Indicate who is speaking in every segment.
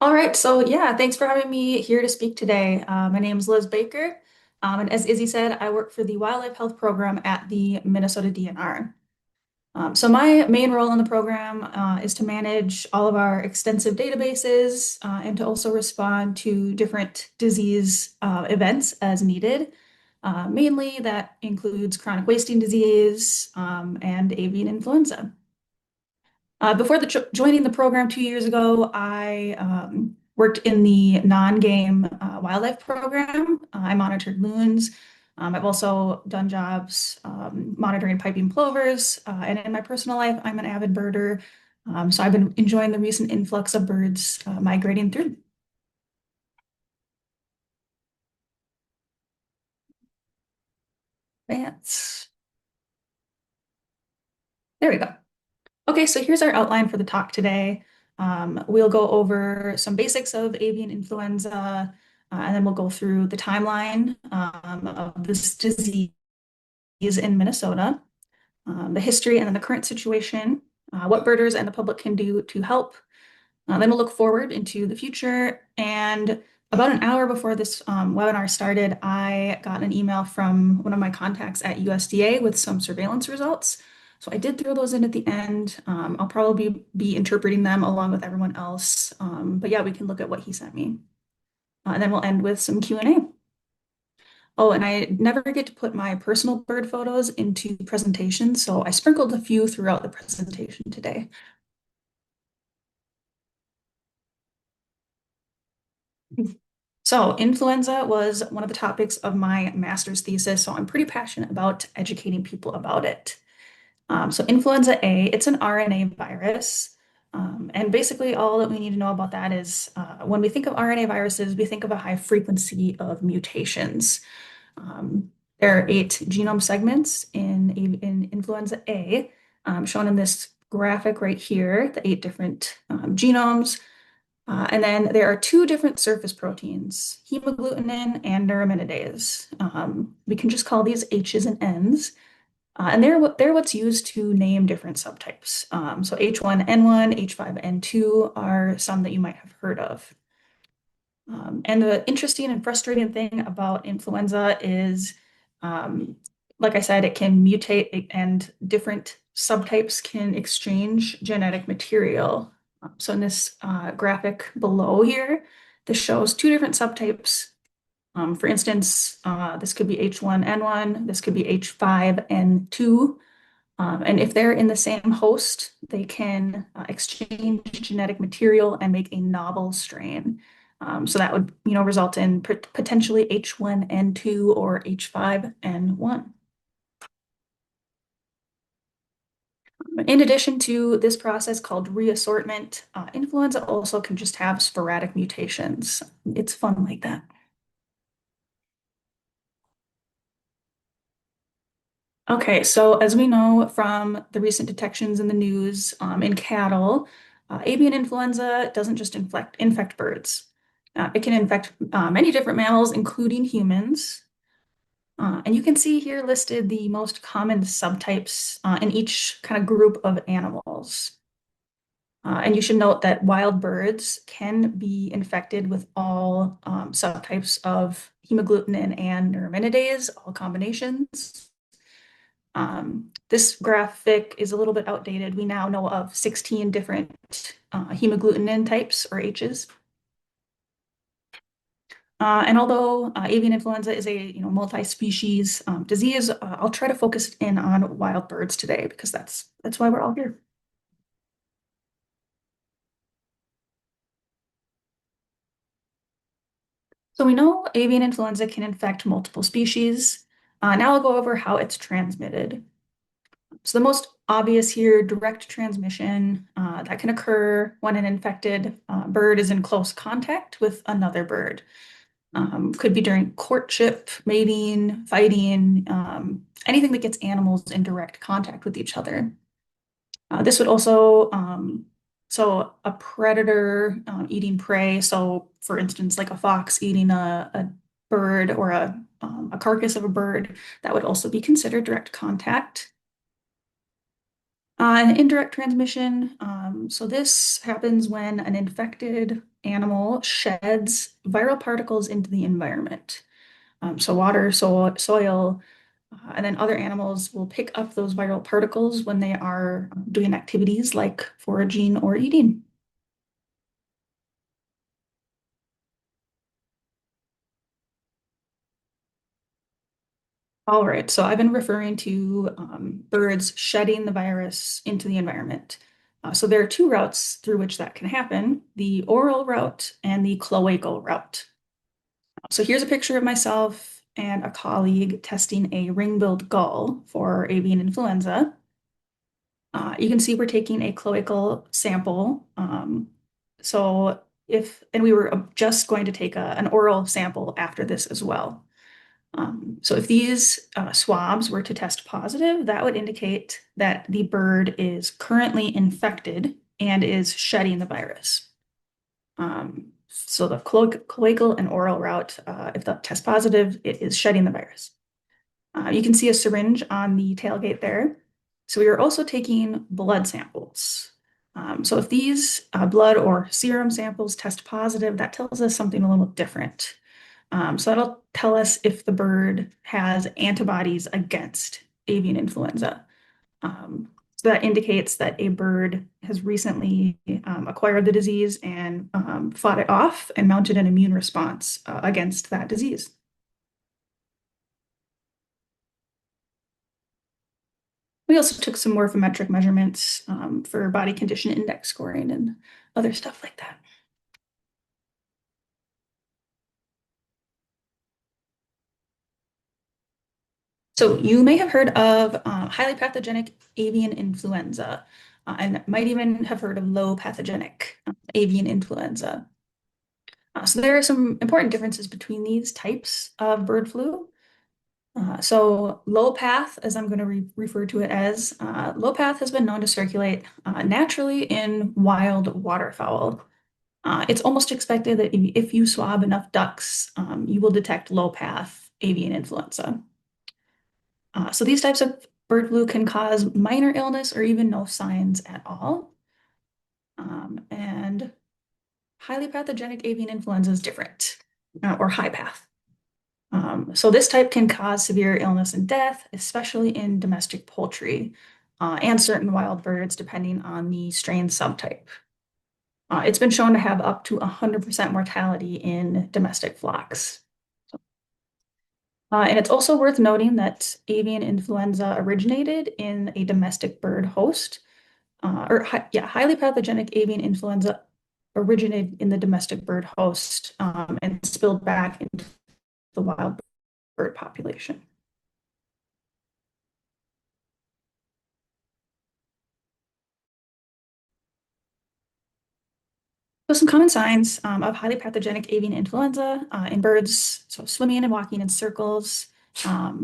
Speaker 1: All right, so yeah, thanks for having me here to speak today. My name is Liz Baker, and as Izzy said, I work for the Wildlife Health Program at the Minnesota DNR. So my main role in the program is to manage all of our extensive databases and to also respond to different disease events as needed. Mainly that includes chronic wasting disease and avian influenza. Before joining the program 2 years ago, I worked in the non-game wildlife program. I monitored loons. I've also done jobs monitoring piping plovers. And in my personal life, I'm an avid birder. So I've been enjoying the recent influx of birds migrating through. Plants. There we go. Okay, so here's our outline for the talk today. We'll go over some basics of avian influenza, and then we'll go through the timeline of this disease in Minnesota, the history and then the current situation, what birders and the public can do to help. Then we'll look forward into the future. And about an hour before this webinar started, I got an email from one of my contacts at USDA with some surveillance results. So I did throw those in at the end. I'll probably be interpreting them along with everyone else. But yeah, we can look at what he sent me. And then we'll end with some Q&A. Oh, and I never get to put my personal bird photos into presentations, so I sprinkled a few throughout the presentation today. So influenza was one of the topics of my master's thesis, so I'm pretty passionate about educating people about it. So influenza A, it's an RNA virus. And basically all that we need to know about that is when we think of RNA viruses, we think of a high frequency of mutations. There are 8 genome segments in influenza A, shown in this graphic right here, the 8 different genomes. And then there are 2 different surface proteins, hemagglutinin and neuraminidase. We can just call these H's and N's. And they're what's used to name different subtypes. So H1N1, H5N2 are some that you might have heard of. And the interesting and frustrating thing about influenza is, um, like I said, it can mutate and different subtypes can exchange genetic material. So in this graphic below here, this shows 2 different subtypes. For instance, this could be H1N1, this could be H5N2. And if they're in the same host, they can exchange genetic material and make a novel strain. So that would, result in potentially H1N2 or H5N1. In addition to this process called reassortment, influenza also can just have sporadic mutations. It's fun like that. Okay, so as we know from the recent detections in the news in cattle, avian influenza doesn't just infect birds. It can infect many different mammals, including humans. And you can see here listed the most common subtypes in each kind of group of animals. And you should note that wild birds can be infected with all subtypes of hemagglutinin and neuraminidase, all combinations. This graphic is a little bit outdated. We now know of 16 different hemagglutinin types or H's. And although avian influenza is a multi-species disease, I'll try to focus in on wild birds today because that's why we're all here. So we know avian influenza can infect multiple species. Now I'll go over how it's transmitted. So the most obvious here, direct transmission, that can occur when an infected bird is in close contact with another bird. Could be during courtship, mating, fighting, anything that gets animals in direct contact with each other. This would also, so a predator eating prey, so for instance, like a fox eating a bird or a carcass of a bird, that would also be considered direct contact. And indirect transmission, So this happens when an infected animal sheds viral particles into the environment. So water, soil, and then other animals will pick up those viral particles when they are doing activities like foraging or eating. All right, so I've been referring to birds shedding the virus into the environment. So there are two routes through which that can happen, the oral route and the cloacal route. So here's a picture of myself and a colleague testing a ring-billed gull for avian influenza. You can see we're taking a cloacal sample. And we were just going to take an oral sample after this as well. So if these swabs were to test positive, that would indicate that the bird is currently infected and is shedding the virus. So the cloacal and oral route, if the test positive, it is shedding the virus. You can see a syringe on the tailgate there. So we are also taking blood samples. So if these blood or serum samples test positive, that tells us something a little different. So that'll tell us if the bird has antibodies against avian influenza. So that indicates that a bird has recently acquired the disease and fought it off and mounted an immune response against that disease. We also took some morphometric measurements for body condition index scoring and other stuff like that. So you may have heard of highly pathogenic avian influenza and might even have heard of low pathogenic avian influenza. So there are some important differences between these types of bird flu. So low path, as I'm going to refer to it as, low path has been known to circulate naturally in wild waterfowl. It's almost expected that if you swab enough ducks, you will detect low path avian influenza. So these types of bird flu can cause minor illness or even no signs at all. And highly pathogenic avian influenza is different, or high path. So this type can cause severe illness and death, especially in domestic poultry and certain wild birds, depending on the strain subtype. It's been shown to have up to 100% mortality in domestic flocks. And it's also worth noting that avian influenza originated in a domestic bird host, highly pathogenic avian influenza originated in the domestic bird host and spilled back into the wild bird population. So some common signs of highly pathogenic avian influenza in birds, so swimming and walking in circles,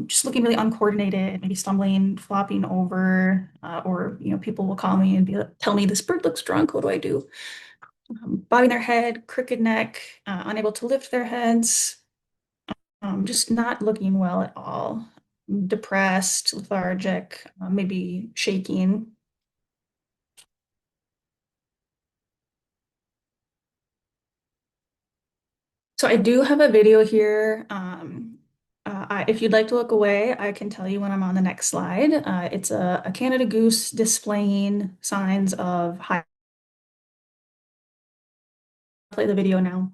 Speaker 1: just looking really uncoordinated, maybe stumbling, flopping over, or people will call me and tell me this bird looks drunk. What do I do? Bobbing their head, crooked neck, unable to lift their heads, just not looking well at all, depressed, lethargic, maybe shaking. So I do have a video here. If you'd like to look away, I can tell you when I'm on the next slide. It's a Canada goose displaying signs of high. Play the video now.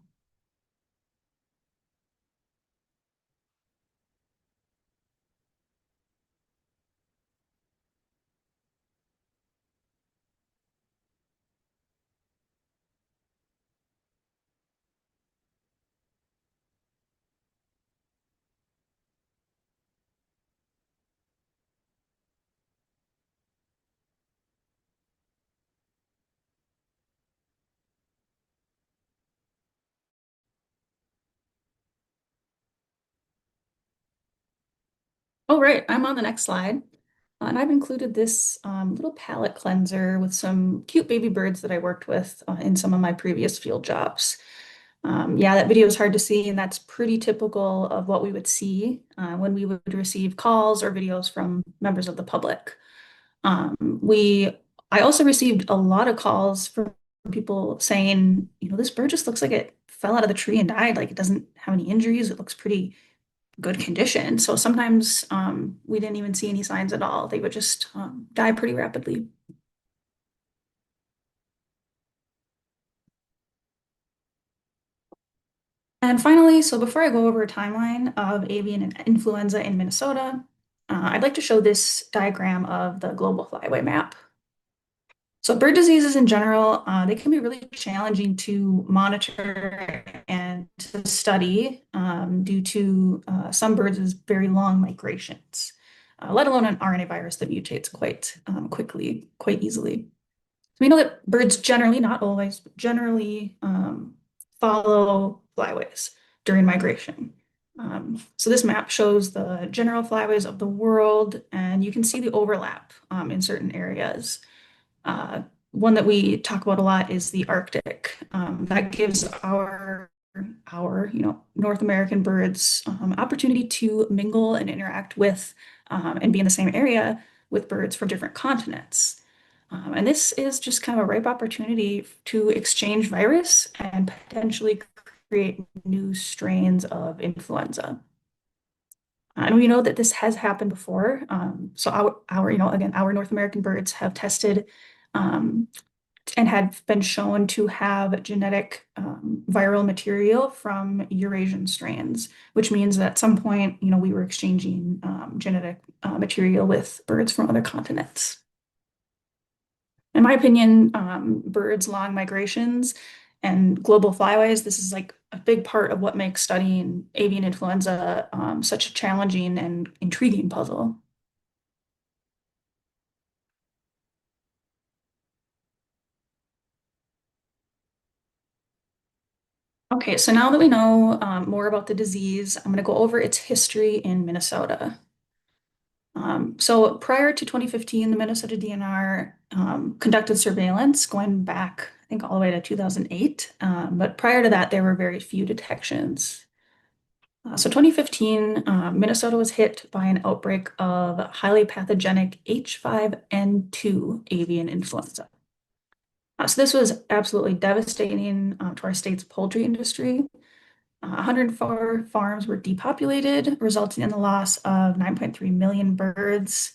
Speaker 1: Oh, right, I'm on the next slide. And I've included this little palette cleanser with some cute baby birds that I worked with in some of my previous field jobs. Yeah, that video is hard to see, and that's pretty typical of what we would see when we would receive calls or videos from members of the public. We I also received a lot of calls from people saying, this bird just looks like it fell out of the tree and died. Like it doesn't have any injuries. It looks pretty good condition. So sometimes we didn't even see any signs at all. They would just die pretty rapidly. And finally, so before I go over a timeline of avian influenza in Minnesota, I'd like to show this diagram of the global flyway map. So bird diseases in general, they can be really challenging to monitor and to study due to some birds' very long migrations, let alone an RNA virus that mutates quite quickly, quite easily. We know that birds generally, not always, but generally follow flyways during migration. So this map shows the general flyways of the world, and you can see the overlap in certain areas. Uh, One that we talk about a lot is the Arctic. That gives our North American birds opportunity to mingle and interact with and be in the same area with birds from different continents. And this is just kind of a ripe opportunity to exchange virus and potentially create new strains of influenza. And we know that this has happened before. So again, our North American birds have tested um, and had been shown to have genetic viral material from Eurasian strains, which means that at some point, we were exchanging genetic material with birds from other continents. In my opinion, birds' long migrations and global flyways, this is like a big part of what makes studying avian influenza such a challenging and intriguing puzzle. Okay, so now that we know more about the disease, I'm going to go over its history in Minnesota. So prior to 2015, the Minnesota DNR conducted surveillance going back, I think, all the way to 2008. But prior to that, there were very few detections. So 2015, Minnesota was hit by an outbreak of highly pathogenic H5N2 avian influenza. So this was absolutely devastating to our state's poultry industry. 104 farms were depopulated, resulting in the loss of 9.3 million birds,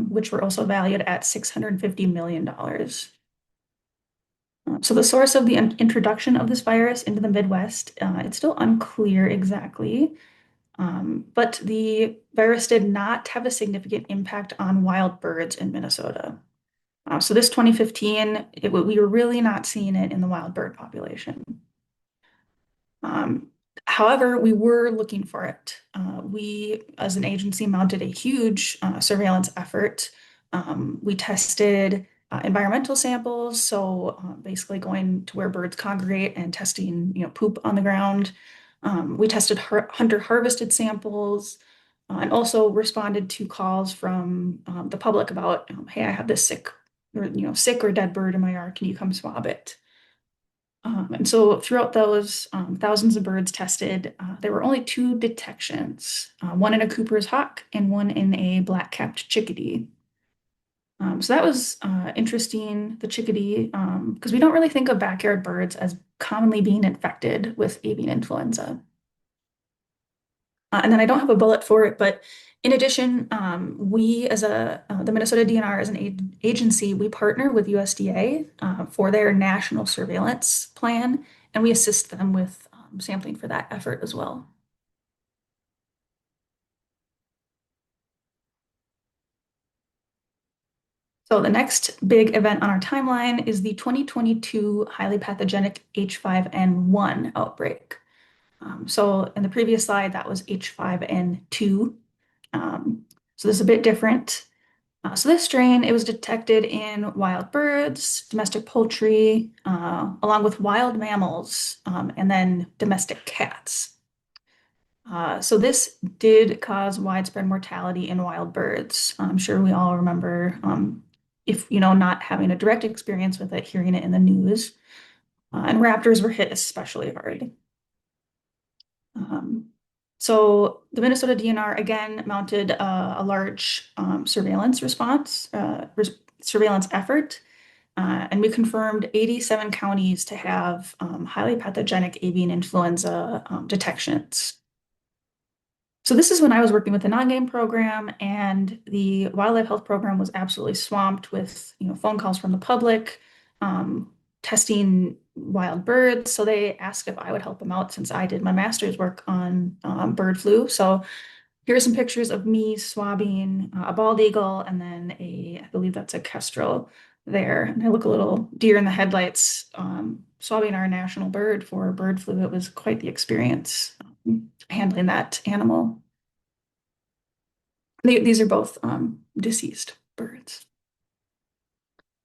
Speaker 1: which were also valued at $650 million. So the source of the introduction of this virus into the Midwest, it's still unclear exactly. But the virus did not have a significant impact on wild birds in Minnesota. So this 2015, we were really not seeing it in the wild bird population. Um, However, we were looking for it. We, as an agency, mounted a huge surveillance effort. We tested environmental samples, so basically going to where birds congregate and testing, poop on the ground. We tested hunter harvested samples and also responded to calls from the public about, hey, I have this sick or dead bird in my yard. Can you come swab it? And so throughout those thousands of birds tested, there were only two detections, one in a Cooper's hawk and one in a black-capped chickadee. So that was interesting, the chickadee, because we don't really think of backyard birds as commonly being infected with avian influenza. And then I don't have a bullet for it, but in addition, we as the Minnesota DNR as an agency, we partner with USDA for their national surveillance plan, and we assist them with sampling for that effort as well. So the next big event on our timeline is the 2022 highly pathogenic H5N1 outbreak. So in the previous slide, that was H5N2. So this is a bit different. So this strain, it was detected in wild birds, domestic poultry, along with wild mammals, and then domestic cats. So this did cause widespread mortality in wild birds. I'm sure we all remember, if not having a direct experience with it, hearing it in the news. And raptors were hit especially hard. Um, so the Minnesota DNR again mounted a large surveillance response surveillance effort, and we confirmed 87 counties to have highly pathogenic avian influenza detections. So this is when I was working with the non-game program, and the wildlife health program was absolutely swamped with, phone calls from the public, um, testing wild birds. So they asked if I would help them out since I did my master's work on bird flu. So here are some pictures of me swabbing a bald eagle and then I believe that's a kestrel there. And I look a little deer in the headlights, swabbing our national bird for bird flu. It was quite the experience handling that animal. These are both deceased birds.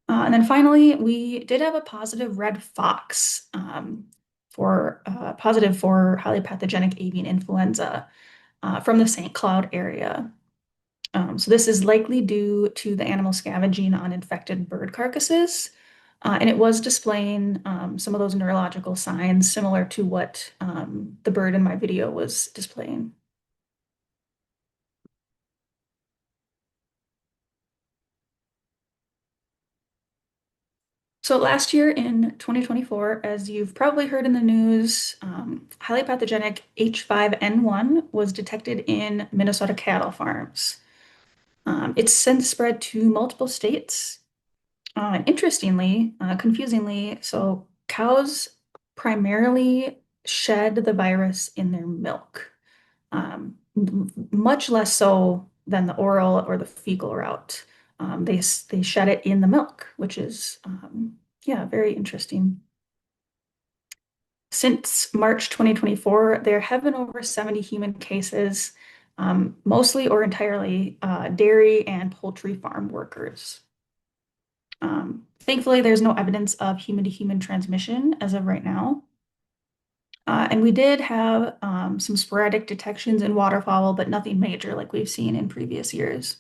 Speaker 1: And then finally, we did have a positive red fox for positive for highly pathogenic avian influenza from the St. Cloud area. So this is likely due to the animal scavenging on infected bird carcasses. And it was displaying some of those neurological signs similar to what the bird in my video was displaying. So last year in 2024, as you've probably heard in the news, highly pathogenic H5N1 was detected in Minnesota cattle farms. It's since spread to multiple states. Interestingly, confusingly, so cows primarily shed the virus in their milk, much less so than the oral or the fecal route. They shed it in the milk, which is yeah, very interesting. Since March 2024, there have been over 70 human cases, mostly or entirely dairy and poultry farm workers. Thankfully, there's no evidence of human-to-human transmission as of right now. And we did have some sporadic detections in waterfowl, but nothing major like we've seen in previous years.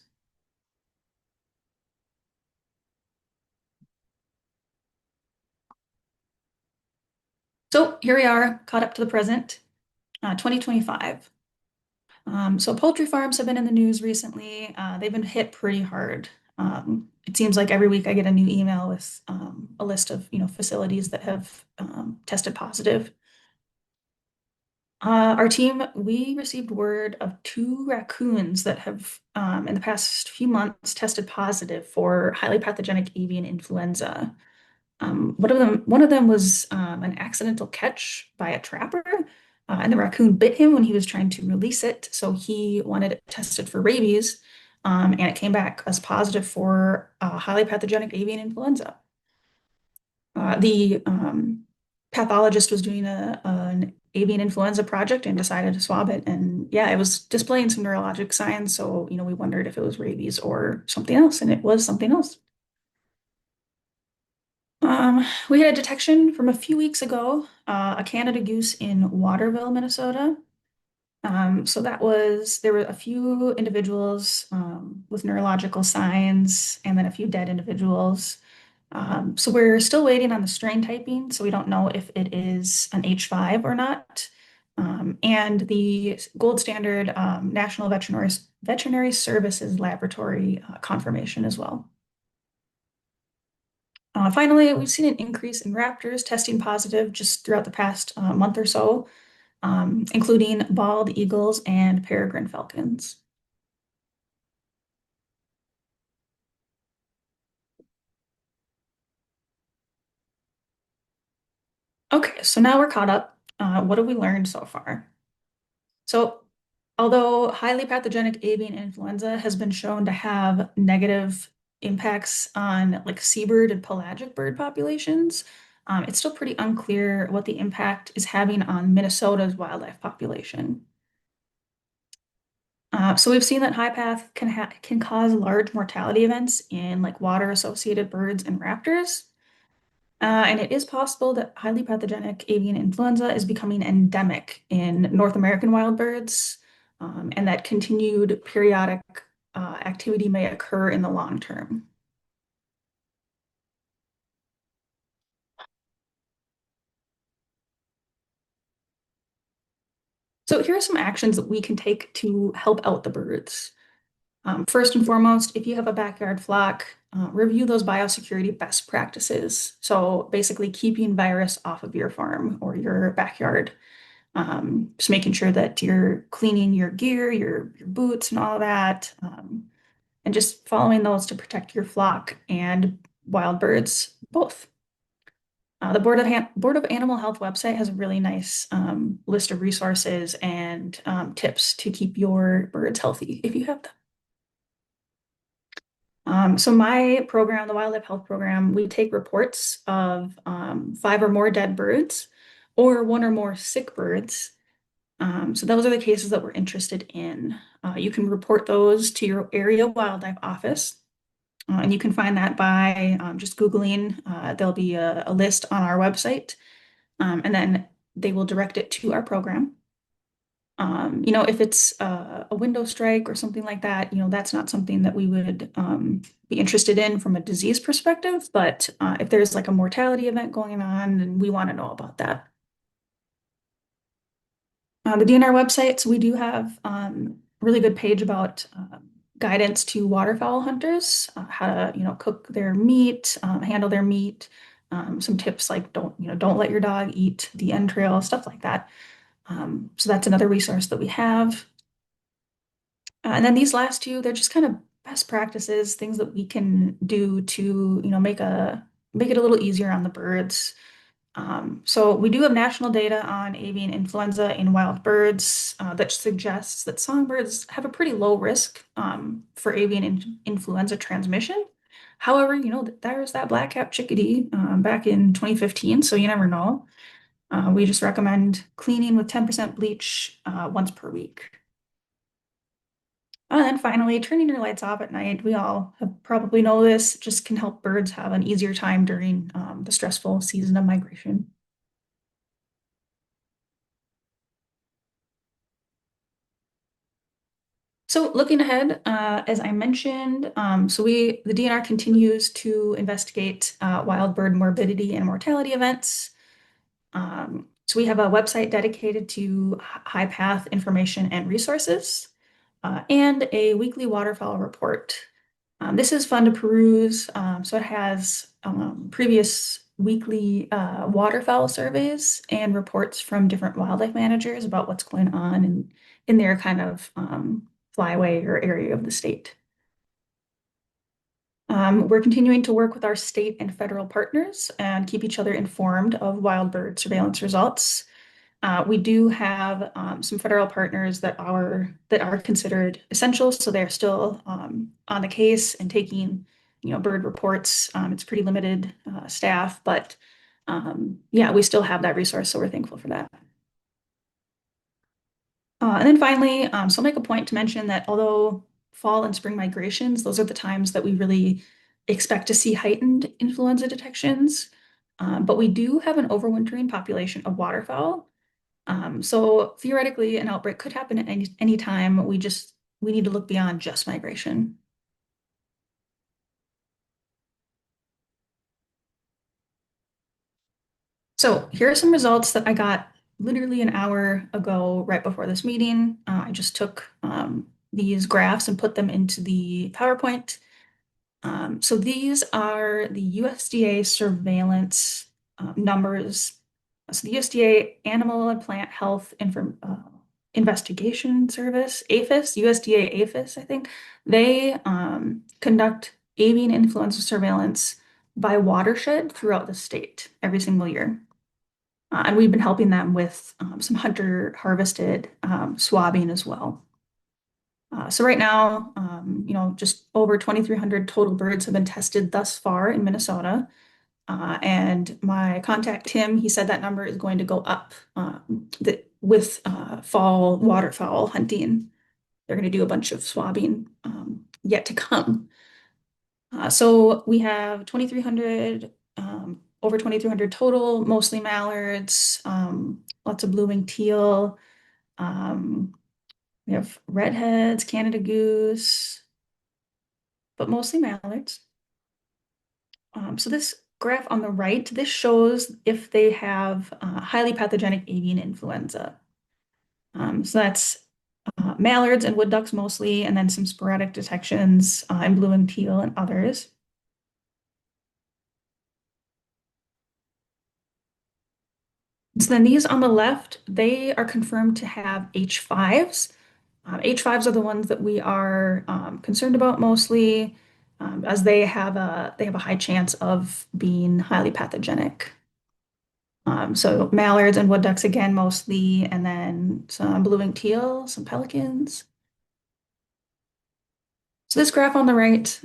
Speaker 1: So here we are, caught up to the present, 2025. So poultry farms have been in the news recently. They've been hit pretty hard. It seems like every week I get a new email with a list of, facilities that have tested positive. Our team, we received word of two raccoons that have, in the past few months, tested positive for highly pathogenic avian influenza. One of them was an accidental catch by a trapper, and the raccoon bit him when he was trying to release it. So he wanted it tested for rabies, and it came back as positive for highly pathogenic avian influenza. The pathologist was doing an avian influenza project and decided to swab it. And yeah, it was displaying some neurologic signs. So, we wondered if it was rabies or something else, and it was something else. We had a detection from a few weeks ago, a Canada goose in Waterville, Minnesota. So there were a few individuals with neurological signs and then a few dead individuals. So we're still waiting on the strain typing, so we don't know if it is an H5 or not. And the gold standard National Veterinary Services Laboratory confirmation as well. Finally, we've seen an increase in raptors testing positive just throughout the past month or so, including bald eagles and peregrine falcons. Okay, so now we're caught up. What have we learned so far? So, although highly pathogenic avian influenza has been shown to have negative impacts on like seabird and pelagic bird populations, it's still pretty unclear what the impact is having on Minnesota's wildlife population. So we've seen that high path can cause large mortality events in like water-associated birds and raptors. And it is possible that highly pathogenic avian influenza is becoming endemic in North American wild birds, and that continued periodic activity may occur in the long term. So here are some actions that we can take to help out the birds. First and foremost, if you have a backyard flock, review those biosecurity best practices. So basically keeping virus off of your farm or your backyard. Just making sure that you're cleaning your gear, your boots and all that, and just following those to protect your flock and wild birds both. The Board of Animal Health website has a really nice list of resources and tips to keep your birds healthy if you have them. So my program, the Wildlife Health Program, we take reports of five or more dead birds or one or more sick birds. So those are the cases that we're interested in. You can report those to your area wildlife office, and you can find that by just Googling. There'll be a list on our website, and then they will direct it to our program. If it's a window strike or something like that, that's not something that we would be interested in from a disease perspective. But if there's like a mortality event going on, then we want to know about that. The DNR websites, we do have a really good page about guidance to waterfowl hunters, how to, cook their meat, handle their meat, some tips like don't let your dog eat the entrail, stuff like that. So that's another resource that we have. And then these last two, they're just kind of best practices, things that we can do to, make it a little easier on the birds. So we do have national data on avian influenza in wild birds that suggests that songbirds have a pretty low risk for influenza transmission. However, there's that black-capped chickadee back in 2015, so you never know. We just recommend cleaning with 10% bleach once per week. And then finally, turning your lights off at night. We all have probably know this, just can help birds have an easier time during the stressful season of migration. So looking ahead, as I mentioned, the DNR continues to investigate wild bird morbidity and mortality events. So we have a website dedicated to high path information and resources, and a weekly waterfowl report. This is fun to peruse. So it has previous weekly waterfowl surveys and reports from different wildlife managers about what's going on in their kind of flyway or area of the state. We're continuing to work with our state and federal partners and keep each other informed of wild bird surveillance results. We do have some federal partners that are considered essential, so they're still on the case and taking, bird reports. It's pretty limited staff, but yeah, we still have that resource, so we're thankful for that. And then finally, so I'll make a point to mention that although fall and spring migrations, those are the times that we really expect to see heightened influenza detections. But we do have an overwintering population of waterfowl. So theoretically, an outbreak could happen at any time. We need to look beyond just migration. So here are some results that I got literally an hour ago, right before this meeting. I just took these graphs and put them into the PowerPoint. So these are the USDA surveillance numbers. So the USDA Animal and Plant Health Investigation Service, APHIS, USDA APHIS, I think, they conduct avian influenza surveillance by watershed throughout the state every single year. And we've been helping them with some hunter harvested swabbing as well. So right now, just over 2,300 total birds have been tested thus far in Minnesota. And my contact, Tim, he said that number is going to go up with fall waterfowl hunting. They're going to do a bunch of swabbing yet to come. So we have 2,300, over 2,300 total, mostly mallards, lots of blue-winged teal. We have redheads, Canada goose, but mostly mallards. So this graph on the right, this shows if they have highly pathogenic avian influenza. So that's mallards and wood ducks mostly, and then some sporadic detections in blue and teal and others. So then these on the left, they are confirmed to have H5s. H5s are the ones that we are concerned about mostly, as they have a high chance of being highly pathogenic. So mallards and wood ducks again mostly, and then some blue-winged teal, some pelicans. So this graph on the right,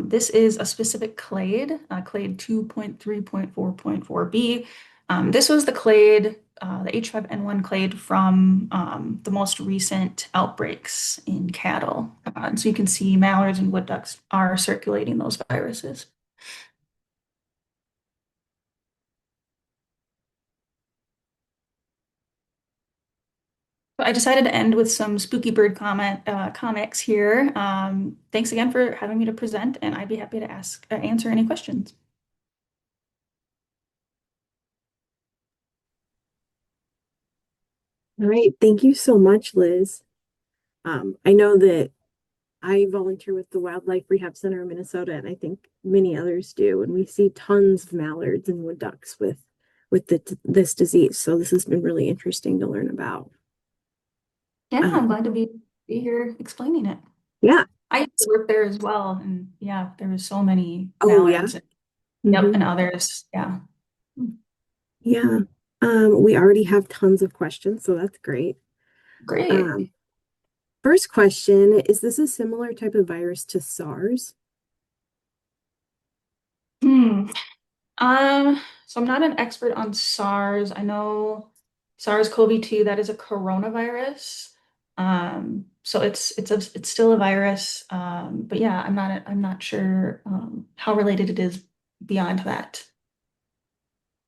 Speaker 1: this is a specific clade, clade 2.3.4.4b. This was the clade, the H5N1 clade from the most recent outbreaks in cattle. And so you can see mallards and wood ducks are circulating those viruses. So I decided to end with some spooky bird comics here. Thanks again for having me to present, and I'd be happy to answer any questions.
Speaker 2: All right. Thank you so much, Liz. I know that I volunteer with the Wildlife Rehab Center in Minnesota, and I think many others do. And we see tons of mallards and wood ducks with this disease. So this has been really interesting to learn about.
Speaker 1: Yeah, I'm
Speaker 2: Um,
Speaker 1: glad to be here explaining it.
Speaker 2: yeah.
Speaker 1: I used to work there as well, and yeah, there was so many
Speaker 2: Oh, yeah.
Speaker 1: mallards. Yep,
Speaker 2: Hmm.
Speaker 1: and others. Yeah.
Speaker 2: Yeah. We already have tons of questions, so that's great.
Speaker 1: Great.
Speaker 2: Um, First question, is this a similar type of virus to SARS?
Speaker 1: Hmm. So I'm not an expert on SARS. I know SARS-CoV-2, that is a coronavirus. So it's still a virus. But yeah, I'm not sure how related it is beyond that.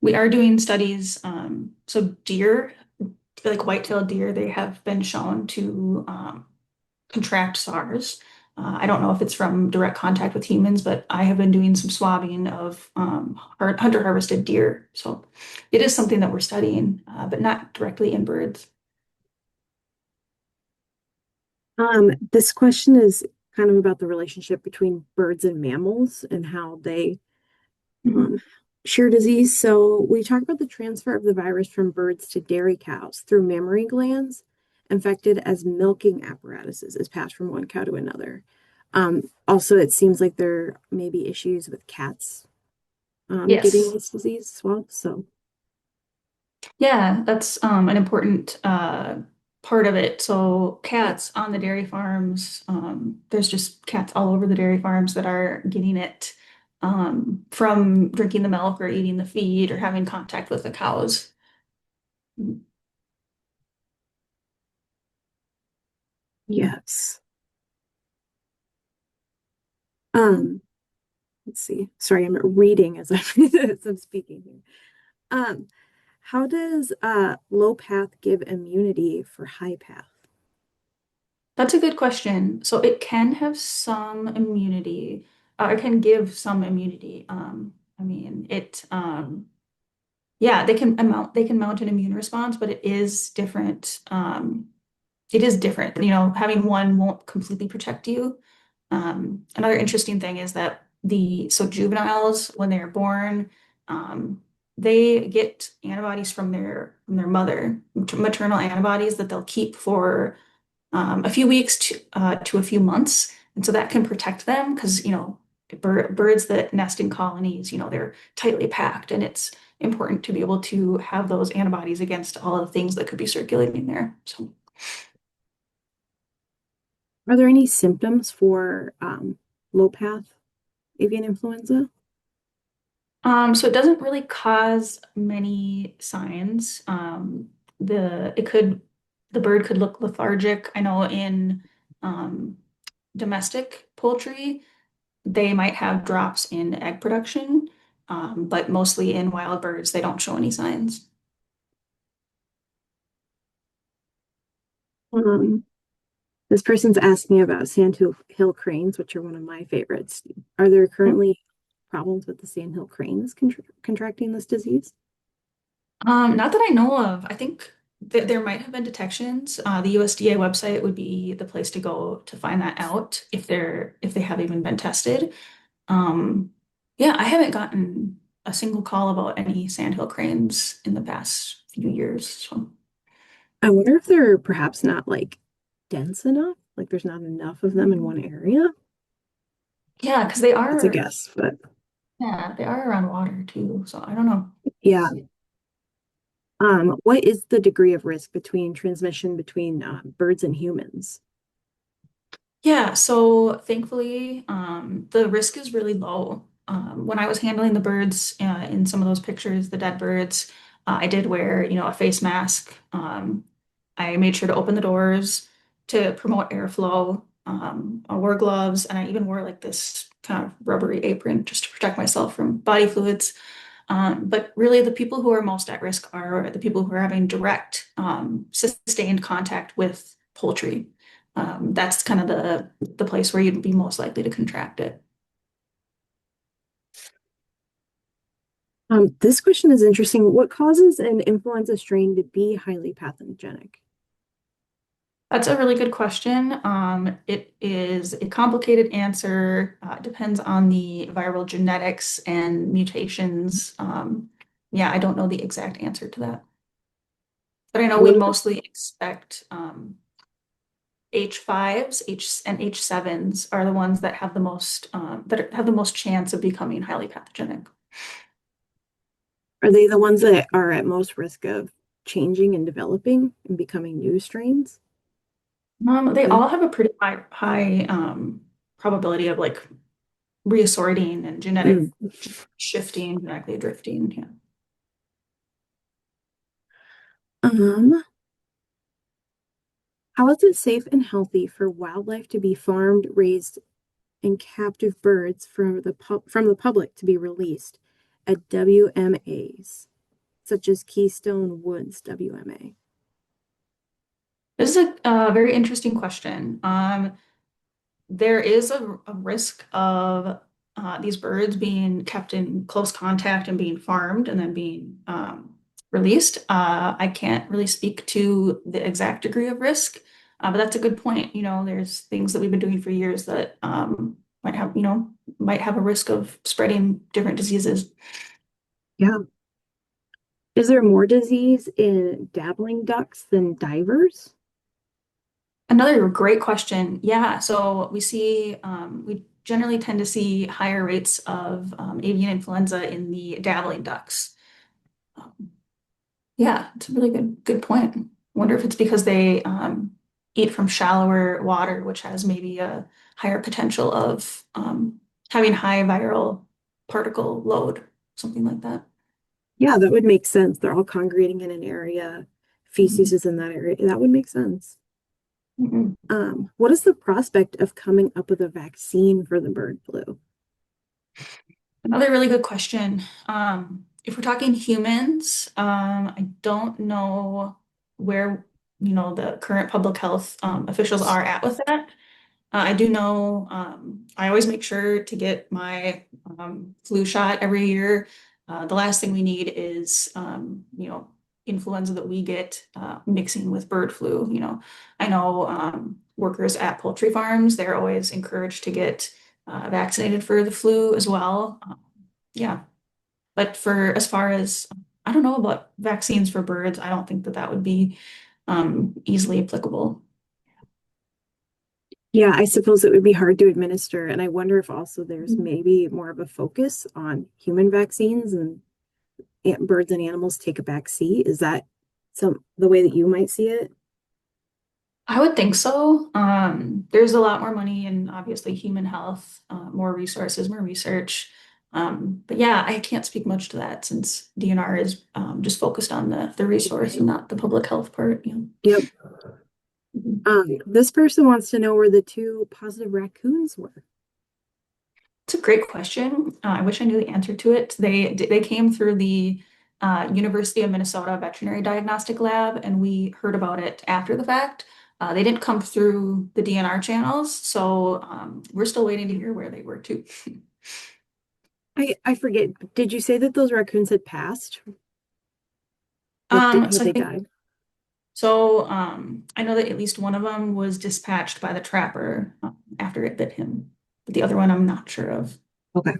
Speaker 1: We are doing studies. So deer, like white-tailed deer, they have been shown to contract SARS. I don't know if it's from direct contact with humans, but I have been doing some swabbing of hunter harvested deer. So it is something that we're studying, but not directly in birds.
Speaker 2: This question is kind of about the relationship between birds and mammals and how they
Speaker 1: Mhm.
Speaker 2: um, share disease. So we talk about the transfer of the virus from birds to dairy cows through mammary glands infected as milking apparatuses is passed from one cow to another. Also, it seems like there may be issues with cats getting
Speaker 1: Yes.
Speaker 2: this disease as well. So,
Speaker 1: Yeah, that's an important part of it. So cats on the dairy farms, there's just cats all over the dairy farms that are getting it from drinking the milk or eating the feed or having contact with the cows.
Speaker 2: yes. Um, let's see. Sorry, I'm reading as as I'm speaking here. Um, how does low path give immunity for high path?
Speaker 1: That's a good question. So it can have some immunity, it can give some immunity. I mean, yeah, they can mount an immune response, but it is different. It is different. You know, having one won't completely protect you. Another interesting thing is that so juveniles, when they're born, um, they get antibodies from their mother, maternal antibodies that they'll keep for a few weeks to a few months. And so that can protect them because, you know, birds that nest in colonies, you know, they're tightly packed and it's important to be able to have those antibodies against all of the things that could be circulating there. So,
Speaker 2: Are there any symptoms for low path avian influenza?
Speaker 1: so it doesn't really cause many signs. It could, the bird could look lethargic. I know in um, domestic poultry, they might have drops in egg production, but mostly in wild birds, they don't show any signs.
Speaker 2: Um, this person's asked me about sandhill cranes, which are one of my favorites. Are there currently problems with the sandhill cranes contracting this disease?
Speaker 1: Not that I know of. I think There might have been detections. The USDA website would be the place to go to find that out if they have even been tested. Um, yeah, I haven't gotten a single call about any sandhill cranes in the past few years. So
Speaker 2: I wonder if they're perhaps not like dense enough, like there's not enough of them in one area.
Speaker 1: yeah, because
Speaker 2: That's a guess, but
Speaker 1: they are around water too. So I don't know.
Speaker 2: yeah. What is the degree of risk between transmission between birds and humans?
Speaker 1: Yeah, so thankfully, the risk is really low. When I was handling the birds in some of those pictures, the dead birds, I did wear, a face mask. I made sure to open the doors to promote airflow. I wore gloves, and I even wore like this kind of rubbery apron just to protect myself from body fluids. But really, the people who are most at risk are the people who are having direct, sustained contact with poultry. That's kind of the place where you'd be most likely to contract it.
Speaker 2: This question is interesting. What causes an influenza strain to be highly pathogenic?
Speaker 1: That's a really good question. It is a complicated answer. Depends on the viral genetics and mutations. Yeah, I don't know the exact answer to that, but I know we
Speaker 2: What about,
Speaker 1: mostly expect H5s, and H7s are the ones that have the most have the most chance of becoming highly pathogenic.
Speaker 2: are they the ones that are at most risk of changing and developing and becoming new strains?
Speaker 1: They
Speaker 2: Too?
Speaker 1: all have a pretty high probability of like reassorting and genetic
Speaker 2: Mm.
Speaker 1: shifting, genetically drifting. Yeah.
Speaker 2: Um, how is it safe and healthy for wildlife to be farmed, raised, and captive birds from the public to be released at WMAs, such as Keystone Woods WMA?
Speaker 1: This is a very interesting question. There is a risk of these birds being kept in close contact and being farmed and then being released. I can't really speak to the exact degree of risk, but that's a good point. There's things that we've been doing for years that might have a risk of spreading different diseases.
Speaker 2: Yeah. Is there more disease in dabbling ducks than divers?
Speaker 1: Another great question. Yeah, so we generally tend to see higher rates of avian influenza in the dabbling ducks. Um, yeah, it's a really good point. Wonder if it's because they eat from shallower water, which has maybe a higher potential of having high viral particle load, something like that.
Speaker 2: Yeah, that would make sense. They're all congregating in an area. Feces
Speaker 1: Mhm.
Speaker 2: is in that area. That would make sense.
Speaker 1: Mhm.
Speaker 2: What is the prospect of coming up with a vaccine for the bird flu?
Speaker 1: Another really good question. If we're talking humans, I don't know where, the current public health officials are at with that. I do know I always make sure to get my flu shot every year. The last thing we need is, influenza that we get mixing with bird flu. I know workers at poultry farms, they're always encouraged to get vaccinated for the flu as well. Yeah, but for as far as I don't know about vaccines for birds, I don't think that that would be easily applicable.
Speaker 2: Yeah, I suppose it would be hard to administer. And I wonder if also there's maybe more of a focus on human vaccines and birds and animals take a back seat. Is that the way that you might see it?
Speaker 1: I would think so. There's a lot more money in obviously human health, more resources, more research. But yeah, I can't speak much to that since DNR is just focused on the resource and not the public health part.
Speaker 2: Yep.
Speaker 1: Mhm.
Speaker 2: This person wants to know where the two positive raccoons were.
Speaker 1: It's a great question. I wish I knew the answer to it. They came through the University of Minnesota Veterinary Diagnostic Lab, and we heard about it after the fact. They didn't come through the DNR channels, so we're still waiting to hear where they were too.
Speaker 2: I forget. Did you say that those raccoons had passed? Like,
Speaker 1: So
Speaker 2: had
Speaker 1: I
Speaker 2: they
Speaker 1: think
Speaker 2: died?
Speaker 1: So I know that at least one of them was dispatched by the trapper after it bit him, but the other one I'm not sure of.
Speaker 2: Okay.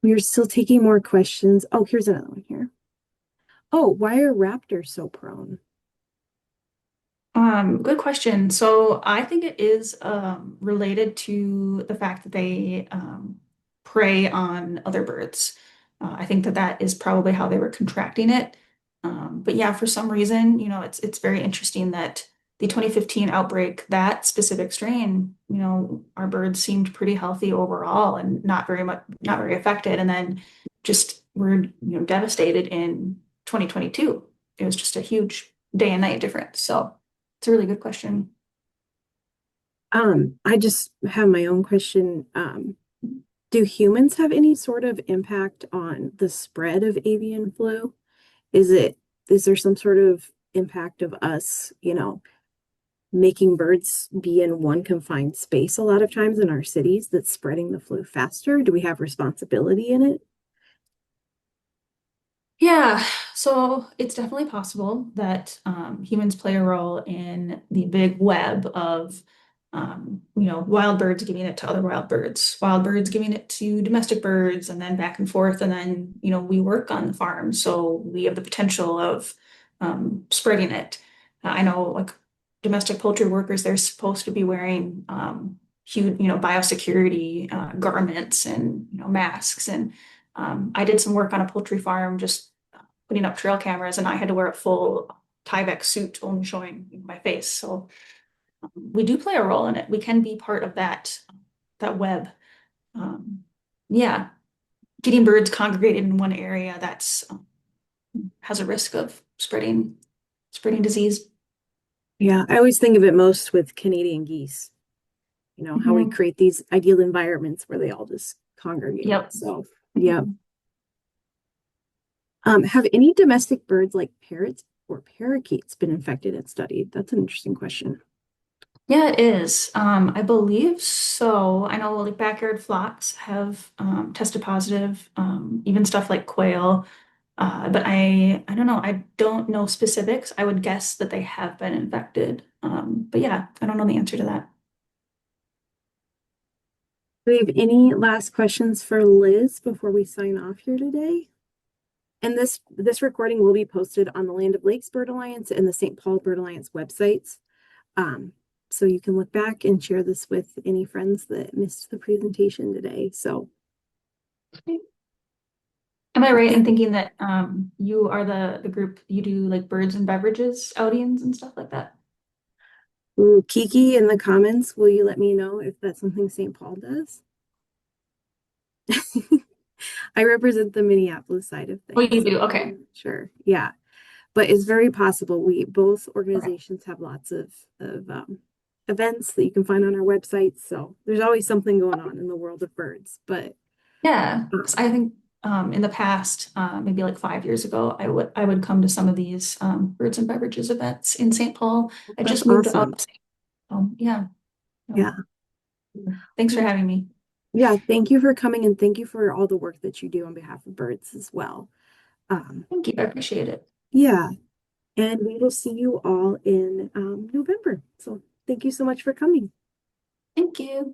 Speaker 2: We are still taking more questions. Oh, here's another one here. Oh, why are raptors so prone?
Speaker 1: Good question. So I think it is related to the fact that they prey on other birds. I think that that is probably how they were contracting it. But yeah, for some reason, it's very interesting that the 2015 outbreak, that specific strain, our birds seemed pretty healthy overall and not very affected. And then just were, devastated in 2022. It was just a huge day and night difference. So. It's a really good question.
Speaker 2: I just have my own question. Do humans have any sort of impact on the spread of avian flu? Is it, is there some sort of impact of us, making birds be in one confined space a lot of times in our cities that's spreading the flu faster? Do we have responsibility in it?
Speaker 1: Yeah, so it's definitely possible that humans play a role in the big web of, wild birds giving it to other wild birds giving it to domestic birds, and then back and forth. And then, we work on the farm, so we have the potential of spreading it. I know, like domestic poultry workers, they're supposed to be wearing huge, biosecurity garments and, masks. And I did some work on a poultry farm just putting up trail cameras, and I had to wear a full Tyvek suit only showing my face. So we do play a role in it. We can be part of that web. Um, yeah, getting birds congregated in one area that's has a risk of spreading disease.
Speaker 2: Yeah, I always think of it most with Canadian geese, how we
Speaker 1: Mhm.
Speaker 2: create these ideal environments where they all just congregate.
Speaker 1: Yep.
Speaker 2: So, yeah.
Speaker 1: Mhm.
Speaker 2: Have any domestic birds like parrots or parakeets been infected and studied? That's an interesting question.
Speaker 1: Yeah, it is. I believe so. I know like backyard flocks have tested positive, even stuff like quail. But I don't know. I don't know specifics. I would guess that they have been infected. But yeah, I don't know the answer to that.
Speaker 2: Do we have any last questions for Liz before we sign off here today? And this recording will be posted on the Land of Lakes Bird Alliance and the St. Paul Bird Alliance websites. Um, so you can look back and share this with any friends that missed the presentation today. So
Speaker 1: Am I right in
Speaker 2: thank
Speaker 1: thinking that you are the group you do like birds and beverages outings and stuff like that?
Speaker 2: you, Kiki, in the comments. Will you let me know if that's something St. Paul does? I represent the Minneapolis side of
Speaker 1: Oh,
Speaker 2: things,
Speaker 1: you
Speaker 2: so
Speaker 1: do.
Speaker 2: I'm
Speaker 1: Okay.
Speaker 2: not sure. Yeah, but it's very possible. We both
Speaker 1: Okay.
Speaker 2: organizations have lots of events that you can find on our website. So there's always something going on in the world of birds. But
Speaker 1: Yeah, because
Speaker 2: um,
Speaker 1: I think in the past, maybe like 5 years ago, I would come to some of these birds and beverages events in St. Paul. I
Speaker 2: that's
Speaker 1: just moved out
Speaker 2: awesome.
Speaker 1: of St. Paul. Yeah. So,
Speaker 2: Yeah.
Speaker 1: thanks for having me.
Speaker 2: Yeah. Thank you for coming and thank you for all the work that you do on behalf of birds as well. Um,
Speaker 1: Thank you. I appreciate it.
Speaker 2: yeah. And we will see you all in November. So thank you so much for coming.
Speaker 1: Thank you.